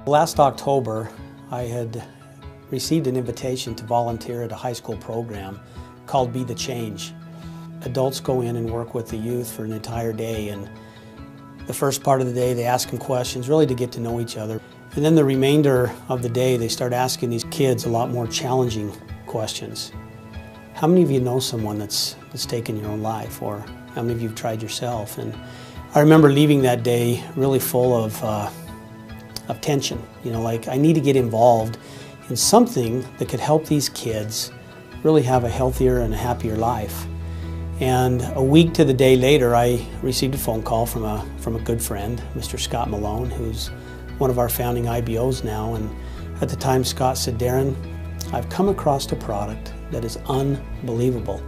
Last October, I had received an invitation to volunteer at a high school program called Be the Change. Adults go in and work with the youth for an entire day, and the first part of the day they ask them questions really to get to know each other. And then the remainder of the day they start asking these kids a lot more challenging questions. How many of you know someone that's taken your own life, or how many of you have tried yourself? And I remember leaving that day really full of tension. You know, like I need to get involved in something that could help these kids really have a healthier and a happier life. And a week to the day later, I received a phone call from a good friend, Mr. Scott Malone, who's one of our founding IBOs now. And at the time, Scott said, "Daren, I've come across a product that is unbelievable.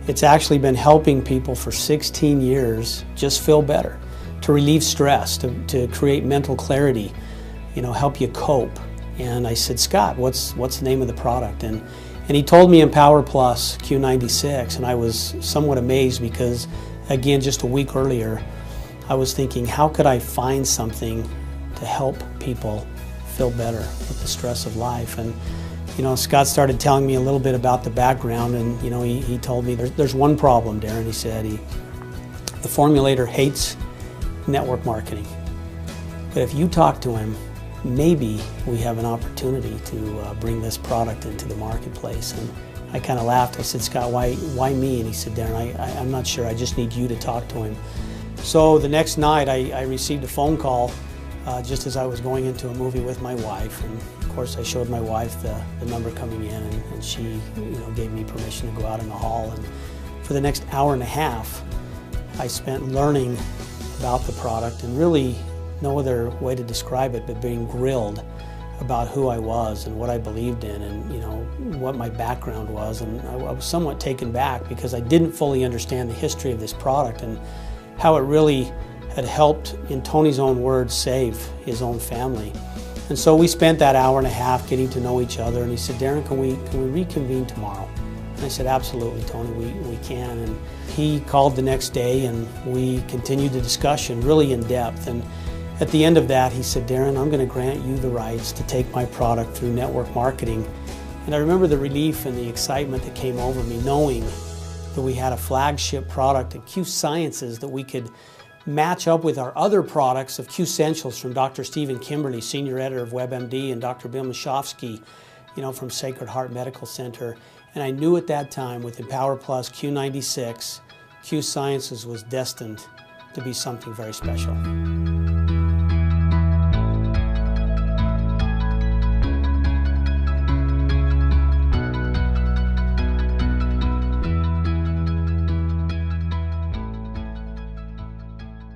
It's actually been helping people for 16 years just feel better, to relieve stress, to create mental clarity, you know, help you cope." And I said, "Scott, what's the name of the product?" And he told me Empower Plus Q96, and I was somewhat amazed because, again, just a week earlier, I was thinking, how could I find something to help people feel better with the stress of life? And you know, Scott started telling me a little bit about the background, and you know, he told me there's one problem, Daren. He said the formulator hates network marketing, but if you talk to him, maybe we have an opportunity to bring this product into the marketplace. And I kind of laughed. I said, "Scott, why me?" And he said, "Daren, I'm not sure. I just need you to talk to him." So the next night, I received a phone call just as I was going into a movie with my wife. And of course, I showed my wife the number coming in, and she, you know, gave me permission to go out in the hall. And for the next hour and a half, I spent learning about the product, and really no other way to describe it but being grilled about who I was and what I believed in, and you know, what my background was. And I was somewhat taken back because I didn't fully understand the history of this product and how it really had helped, in Tony's own words, save his own family. And so we spent that hour and a half getting to know each other, and he said, "Daren, can we reconvene tomorrow?" And I said, "Absolutely, Tony, we can." And he called the next day, and we continued the discussion really in depth. And at the end of that, he said, "Daren, I'm going to grant you the rights to take my product through network marketing." And I remember the relief and the excitement that came over me, knowing that we had a flagship product at Q Sciences that we could match up with our other products of Q Essentials from Dr. Stephen Kimberly, senior editor of WebMD, and Dr. Bill Mashofsky, you know, from Sacred Heart Medical Center. And I knew at that time, with Empower Plus Q96, Q Sciences was destined to be something very special.